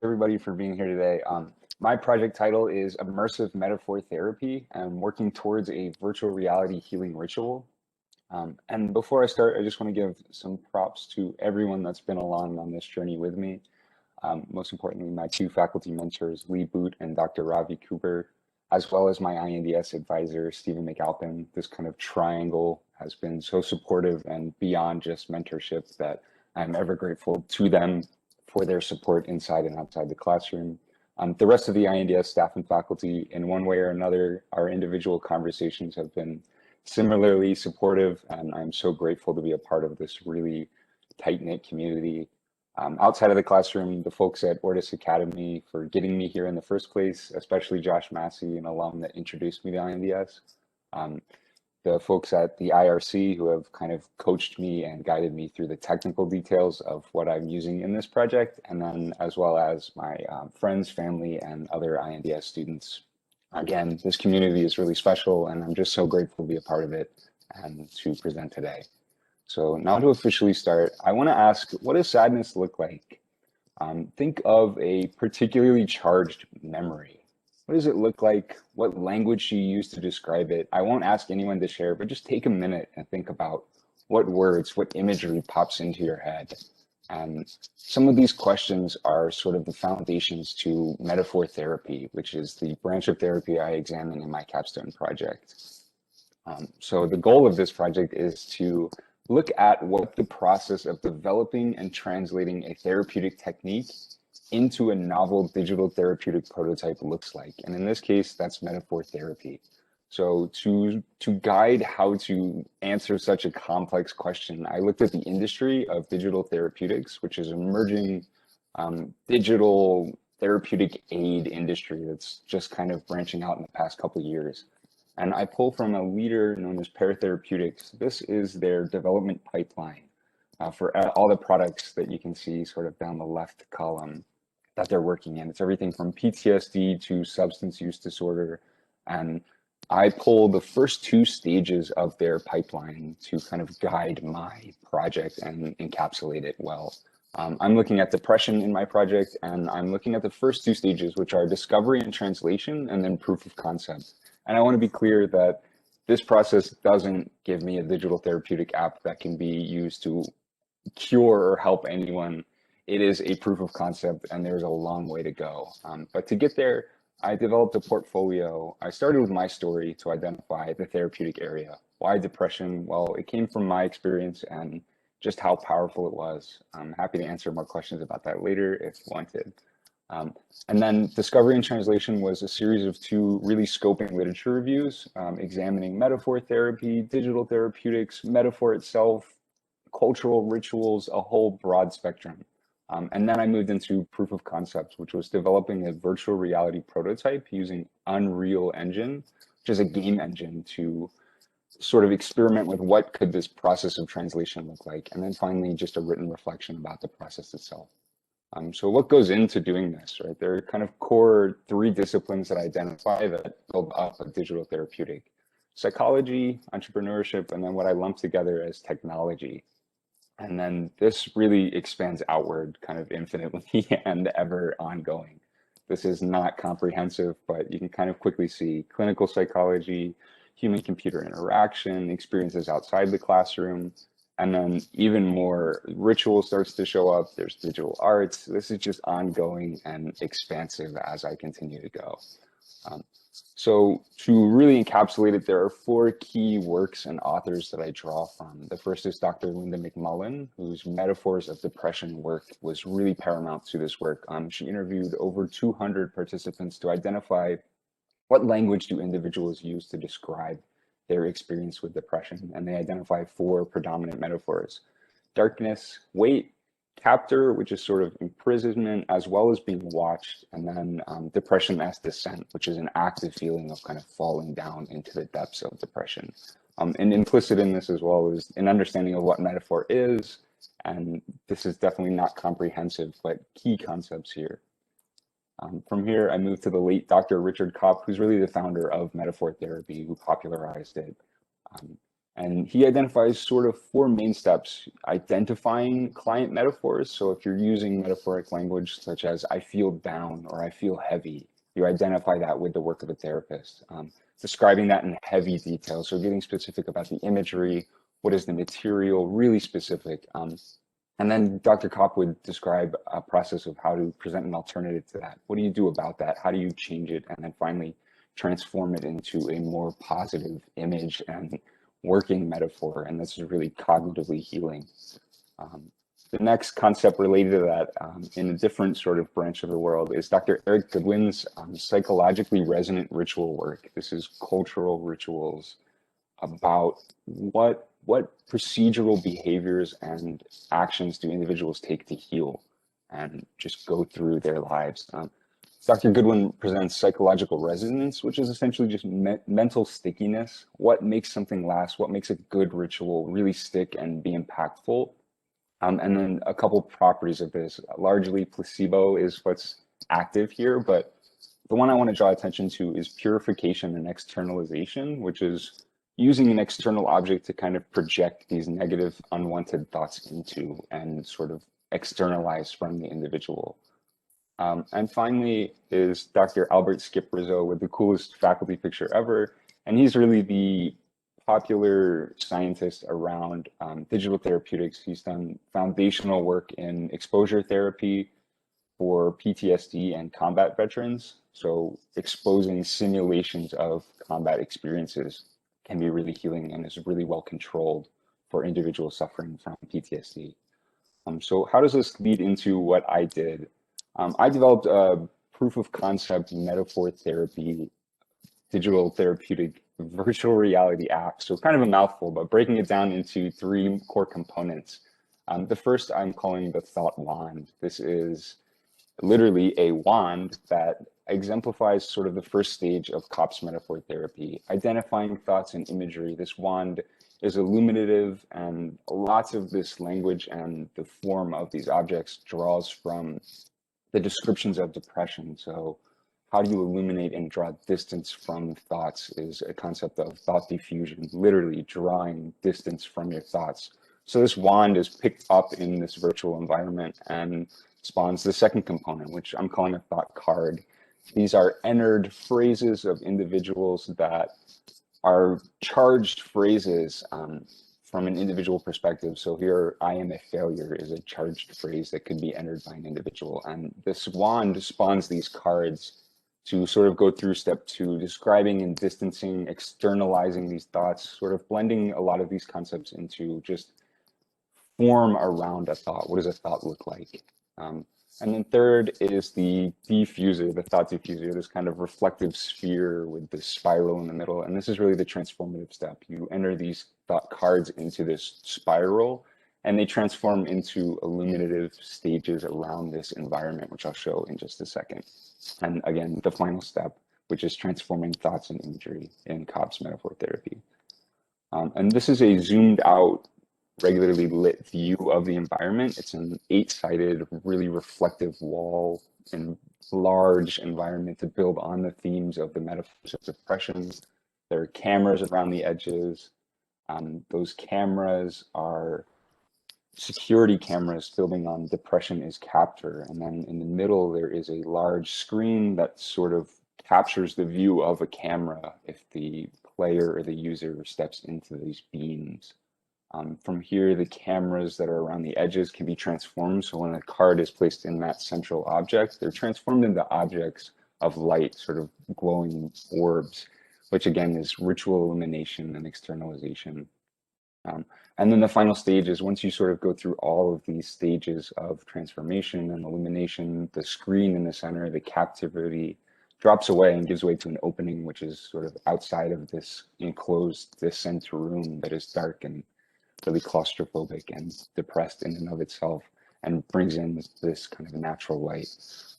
Everybody for being here today. My project title is Immersive Metaphor Therapy. I'm working towards a virtual reality healing ritual. And before I start, I just want to give some props to everyone that's been along on this journey with me. Most importantly, my two faculty mentors, Lee Boot and Dr. Ravi Cooper, as well as my INDS advisor, Stephen McAlpin. This kind of triangle has been so supportive and beyond just mentorship that I'm ever grateful to them for their support inside and outside the classroom. The rest of the INDS staff and faculty, in one way or another, our individual conversations have been similarly supportive, and I'm so grateful to be a part of this really tight-knit community. Outside of the classroom, the folks at Ortis Academy for getting me here in the first place, especially Josh Massey, an alum that introduced me to INDS. Um, the folks at the IRC who have kind of coached me and guided me through the technical details of what I'm using in this project, and then as well as my friends, family, and other INDS students. Again, this community is really special, and I'm just so grateful to be a part of it and to present today. So now to officially start, I want to ask, what does sadness look like? Think of a particularly charged memory. What does it look like? What language do you use to describe it? I won't ask anyone to share, but just take a minute and think about what words, what imagery pops into your head. And some of these questions are sort of the foundations to metaphor therapy, which is the branch of therapy I examine in my Capstone project. So the goal of this project is to look at what the process of developing and translating a therapeutic technique into a novel digital therapeutic prototype looks like. And in this case, that's metaphor therapy. So to guide how to answer such a complex question, I looked at the industry of digital therapeutics, which is an emerging digital therapeutic aid industry that's just kind of branching out in the past couple of years. And I pull from a leader known as Paratherapeutics. This is their development pipeline for all the products that you can see sort of down the left column that they're working in. It's everything from PTSD to substance use disorder. And I pull the first two stages of their pipeline to kind of guide my project and encapsulate it well. I'm looking at depression in my project, and I'm looking at the first two stages, which are discovery and translation, and then proof of concept. And I want to be clear that this process doesn't give me a digital therapeutic app that can be used to cure or help anyone. It is a proof of concept, and there's a long way to go. But to get there, I developed a portfolio. I started with my story to identify the therapeutic area. Why depression? Well, it came from my experience and just how powerful it was. I'm happy to answer more questions about that later if wanted. And then discovery and translation was a series of two really scoping literature reviews, examining metaphor therapy, digital therapeutics, metaphor itself, cultural rituals, a whole broad spectrum. And then I moved into proof of concept, which was developing a virtual reality prototype using Unreal Engine, which is a game engine to sort of experiment with what could this process of translation look like. And then finally, just a written reflection about the process itself. So what goes into doing this, right? There are kind of core three disciplines that I identify that build up a digital therapeutic: psychology, entrepreneurship, and then what I lump together as technology. And then this really expands outward kind of infinitely and ever ongoing. This is not comprehensive, but you can kind of quickly see clinical psychology, human computer interaction, experiences outside the classroom, and then even more ritual starts to show up. There's digital arts. This is just ongoing and expansive as I continue to go. So to really encapsulate it, there are four key works and authors that I draw from. The first is Dr. Linda McMullen, whose Metaphors of Depression work was really paramount to this work. She interviewed over 200 participants to identify what language do individuals use to describe their experience with depression, and they identify four predominant metaphors: darkness, weight, captor, which is sort of imprisonment, as well as being watched, and then depression as descent, which is an active feeling of kind of falling down into the depths of depression. And implicit in this as well is an understanding of what metaphor is, and this is definitely not comprehensive, but key concepts here. From here, I moved to the late Dr. Richard Kopp, who's really the founder of metaphor therapy, who popularized it. And he identifies sort of four main steps: identifying client metaphors. So if you're using metaphoric language such as "I feel down" or "I feel heavy," you identify that with the work of a therapist. Describing that in heavy detail, so getting specific about the imagery, what is the material, really specific. And then Dr. Kopp would describe a process of how to present an alternative to that. What do you do about that? How do you change it? And then finally transform it into a more positive image and working metaphor. And this is really cognitively healing. Um, the next concept related to that, in a different sort of branch of the world, is Dr. Eric Goodwin's psychologically resonant ritual work. This is cultural rituals about what procedural behaviors and actions do individuals take to heal and just go through their lives. Dr. Goodwin presents psychological resonance, which is essentially just mental stickiness. What makes something last? What makes a good ritual really stick and be impactful? And then a couple properties of this. Largely, placebo is what's active here, but the one I want to draw attention to is purification and externalization, which is using an external object to kind of project these negative, unwanted thoughts into and sort of externalize from the individual. And finally is Dr. Albert Skip Rizzo with the coolest faculty picture ever. And he's really the popular scientist around digital therapeutics. He's done foundational work in exposure therapy for PTSD and combat veterans. So exposing simulations of combat experiences can be really healing and is really well controlled for individuals suffering from PTSD. So how does this lead into what I did? I developed a proof of concept metaphor therapy, digital therapeutic virtual reality app. So kind of a mouthful, but breaking it down into three core components. The first I'm calling the thought wand. This is literally a wand that exemplifies sort of the first stage of Kopp's metaphor therapy, identifying thoughts and imagery. This wand is illuminative, and lots of this language and the form of these objects draws from the descriptions of depression. So how do you illuminate and draw distance from thoughts is a concept of thought diffusion, literally drawing distance from your thoughts. So this wand is picked up in this virtual environment and spawns the second component, which I'm calling a thought card. These are entered phrases of individuals that are charged phrases from an individual perspective. So here, "I am a failure" is a charged phrase that could be entered by an individual. And this wand spawns these cards to sort of go through step two, describing and distancing, externalizing these thoughts, sort of blending a lot of these concepts into just form around a thought. What does a thought look like? And then third is the diffuser, the thought diffuser, this kind of reflective sphere with this spiral in the middle. And this is really the transformative step. You enter these thought cards into this spiral, and they transform into illuminative stages around this environment, which I'll show in just a second. And again, the final step, which is transforming thoughts and imagery in Kopp's metaphor therapy. And this is a zoomed out, regularly lit view of the environment. It's an 8-sided, really reflective wall and large environment to build on the themes of the metaphors of depression. There are cameras around the edges. Those cameras are security cameras filming on depression is capture. And then in the middle, there is a large screen that sort of captures the view of a camera if the player or the user steps into these beams. From here, the cameras that are around the edges can be transformed. So when a card is placed in that central object, they're transformed into objects of light, sort of glowing orbs, which again is ritual illumination and externalization. And then the final stage is once you sort of go through all of these stages of transformation and illumination, the screen in the center, the captivity drops away and gives way to an opening, which is sort of outside of this enclosed, this center room that is dark and really claustrophobic and depressed in and of itself, and brings in this kind of natural light.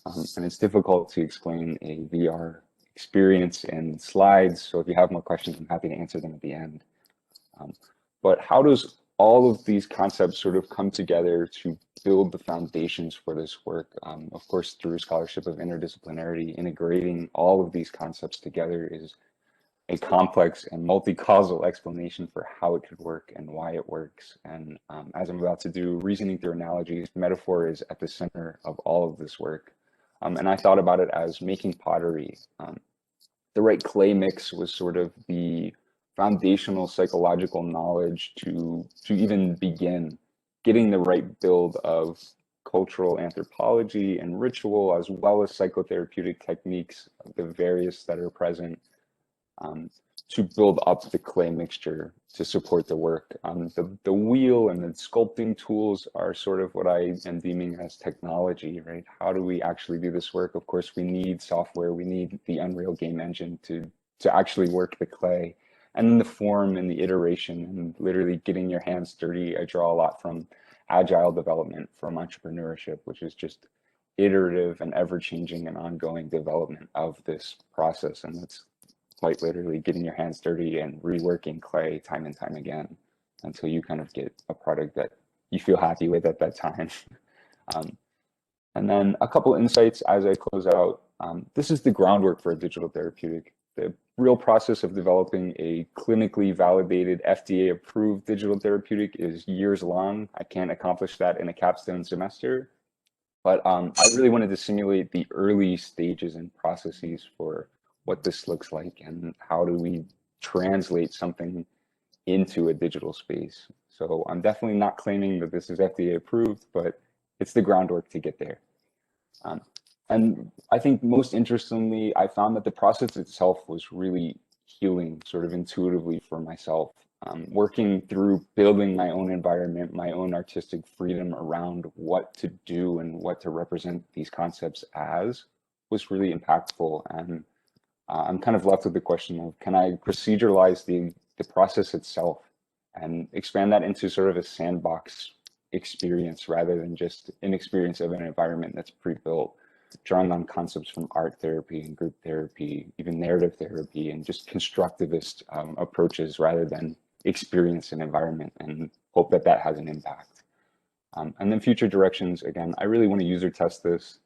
And it's difficult to explain a VR experience in slides. So if you have more questions, I'm happy to answer them at the end. But how does all of these concepts sort of come together to build the foundations for this work? Of course, through scholarship of interdisciplinarity, integrating all of these concepts together is a complex and multi-causal explanation for how it could work and why it works. And as I'm about to do, reasoning through analogies, metaphor is at the center of all of this work. And I thought about it as making pottery. The right clay mix was sort of the foundational psychological knowledge to even begin getting the right build of cultural anthropology and ritual, as well as psychotherapeutic techniques, the various that are present, um, to build up the clay mixture to support the work. The wheel and the sculpting tools are sort of what I am deeming as technology, right? How do we actually do this work? Of course, we need software. We need the Unreal game engine to actually work the clay. And then the form and the iteration and literally getting your hands dirty. I draw a lot from agile development, from entrepreneurship, which is just iterative and ever-changing and ongoing development of this process. And that's quite literally getting your hands dirty and reworking clay time and time again until you kind of get a product that you feel happy with at that time. um, and then a couple insights as I close out. This is the groundwork for a digital therapeutic. The real process of developing a clinically validated, FDA approved digital therapeutic is years long. I can't accomplish that in a capstone semester, but I really wanted to simulate the early stages and processes for what this looks like and how do we translate something into a digital space. So I'm definitely not claiming that this is FDA approved, but it's the groundwork to get there. Um, and I think most interestingly, I found that the process itself was really healing sort of intuitively for myself. Working through building my own environment, my own artistic freedom around what to do and what to represent these concepts as was really impactful. And I'm kind of left with the question of, can I proceduralize the process itself and expand that into sort of a sandbox experience rather than just an experience of an environment that's pre-built, drawing on concepts from art therapy and group therapy, even narrative therapy, and just constructivist approaches rather than experience an environment, and hope that that has an impact. And then future directions, again, I really want to user test this.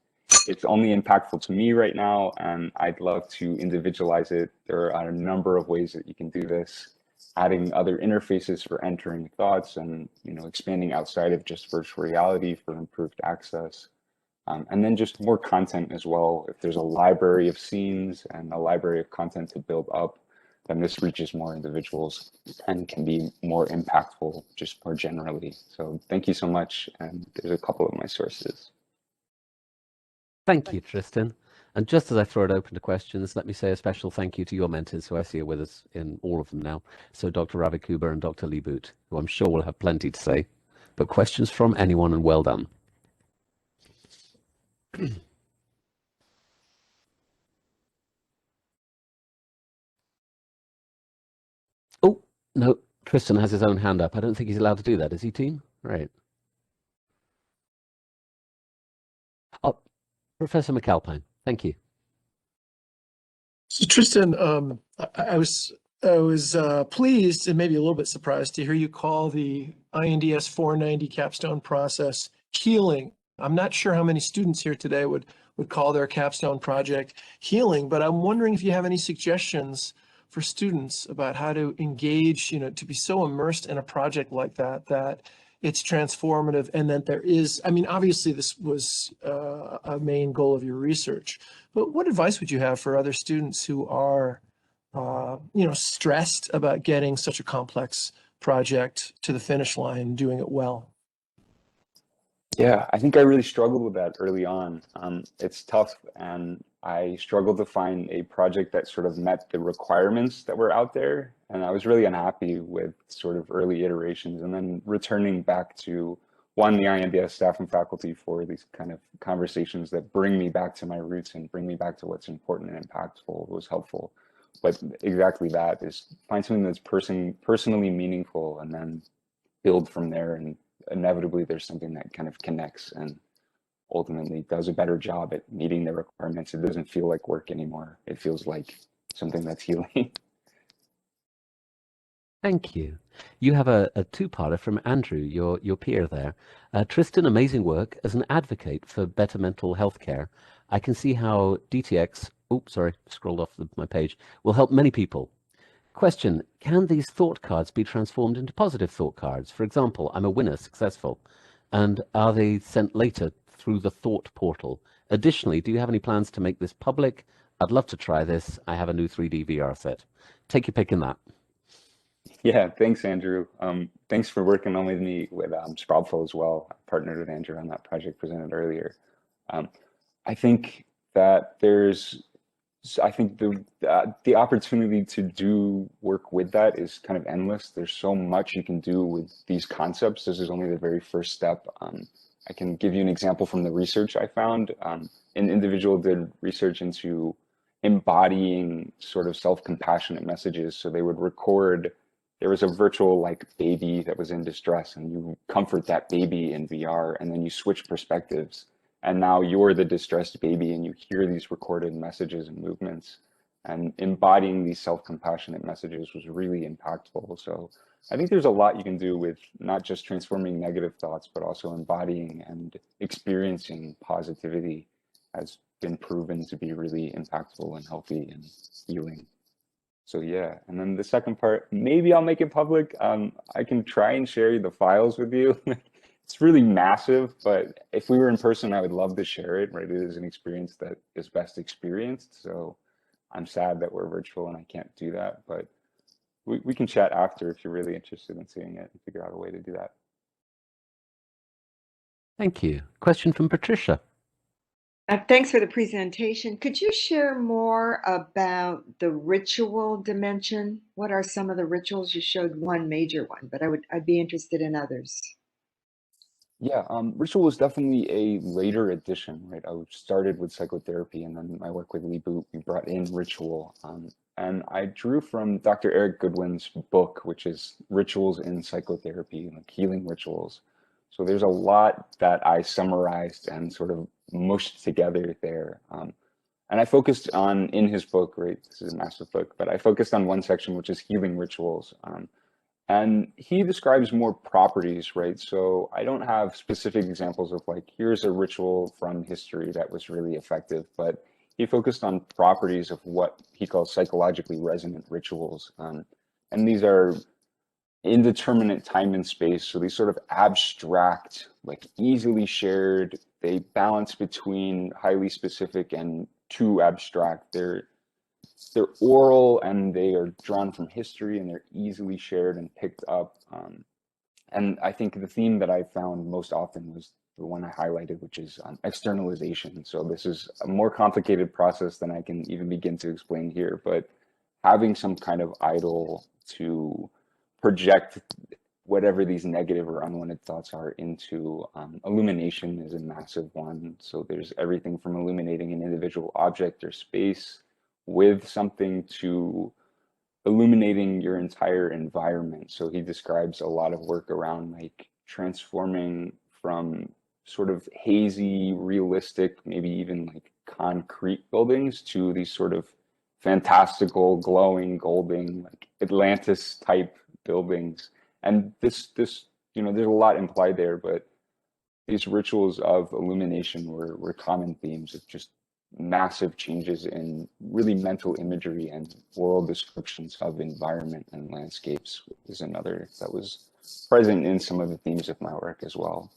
It's only impactful to me right now, and I'd love to individualize it. There are a number of ways that you can do this, adding other interfaces for entering thoughts and expanding outside of just virtual reality for improved access. And then just more content as well. If there's a library of scenes and a library of content to build up, then this reaches more individuals and can be more impactful just more generally. So thank you so much. And there's a couple of my sources. Thank you, Tristan. And just as I throw it open to questions, let me say a special thank you to your mentors who I see are with us in all of them now. So Dr. Ravi Kuber and Dr. Lee Boot, who I'm sure will have plenty to say. But questions from anyone, and well done. Oh, no, Tristan has his own hand up. I don't think he's allowed to do that, is he, team? Right. Oh, Professor McAlpine, thank you. So Tristan, I was pleased and maybe a little bit surprised to hear you call the INDS 490 capstone process healing. I'm not sure how many students here today would call their capstone project healing, but I'm wondering if you have any suggestions for students about how to engage, to be so immersed in a project like that it's transformative, and that there is, I mean, obviously this was a main goal of your research, but what advice would you have for other students who are, stressed about getting such a complex project to the finish line and doing it well? Yeah, I think I really struggled with that early on. It's tough, and I struggled to find a project that sort of met the requirements that were out there. And I was really unhappy with sort of early iterations. And then returning back to one, the IMBS staff and faculty for these kind of conversations that bring me back to my roots and bring me back to what's important and impactful was helpful. But exactly that is find something that's personally meaningful and then build from there, and inevitably there's something that kind of connects and ultimately does a better job at meeting the requirements. It doesn't feel like work anymore. It feels like something that's healing. Thank you. You have a two-parter from Andrew, your peer there. Tristan, amazing work as an advocate for better mental health care. I can see how DTX, oops, sorry, scrolled off my page, will help many people. Question, can these thought cards be transformed into positive thought cards? For example, I'm a winner, successful. And are they sent later through the thought portal? Additionally, do you have any plans to make this public? I'd love to try this. I have a new 3D VR set. Take your pick in that. Yeah, thanks, Andrew. Thanks for working on with me with Sproutful as well. I partnered with Andrew on that project presented earlier. I think that I think the opportunity to do work with that is kind of endless. There's so much you can do with these concepts. This is only the very first step. I can give you an example from the research I found. An individual did research into embodying sort of self-compassionate messages. So they would record, there was a virtual like baby that was in distress, and you comfort that baby in VR, and then you switch perspectives. And now you're the distressed baby and you hear these recorded messages and movements, and embodying these self-compassionate messages was really impactful. So I think there's a lot you can do with not just transforming negative thoughts, but also embodying and experiencing positivity has been proven to be really impactful and healthy and healing. So yeah, and then the second part, maybe I'll make it public. I can try and share the files with you. It's really massive, but if we were in person, I would love to share it, right? It is an experience that is best experienced. So I'm sad that we're virtual and I can't do that, but we can chat after if you're really interested in seeing it and figure out a way to do that. Thank you. Question from Patricia. Thanks for the presentation. Could you share more about the ritual dimension? What are some of the rituals? You showed one major one, but I'd be interested in others. Yeah, ritual was definitely a later addition, right? I started with psychotherapy, and then my work with Reboot, we brought in ritual. And I drew from Dr. Eric Goodwin's book, which is Rituals in Psychotherapy, like healing rituals. So there's a lot that I summarized and sort of mushed together there. And I focused on, in his book, right? This is a massive book, but I focused on one section, which is healing rituals. And he describes more properties, right? So I don't have specific examples of like, here's a ritual from history that was really effective, but he focused on properties of what he calls psychologically resonant rituals. And these are indeterminate time and space. So these sort of abstract, like easily shared, they balance between highly specific and too abstract. They're oral and they are drawn from history and they're easily shared and picked up. And I think the theme that I found most often was the one I highlighted, which is externalization. So this is a more complicated process than I can even begin to explain here, but having some kind of idol to project whatever these negative or unwanted thoughts are into. Illumination is a massive one. So there's everything from illuminating an individual object or space with something to illuminating your entire environment. So he describes a lot of work around like transforming from sort of hazy, realistic, maybe even like concrete buildings to these sort of fantastical, glowing, golden, like Atlantis type buildings. And this, there's a lot implied there, but these rituals of illumination were common themes of just massive changes in really mental imagery and oral descriptions of environment and landscapes is another that was present in some of the themes of my work as well.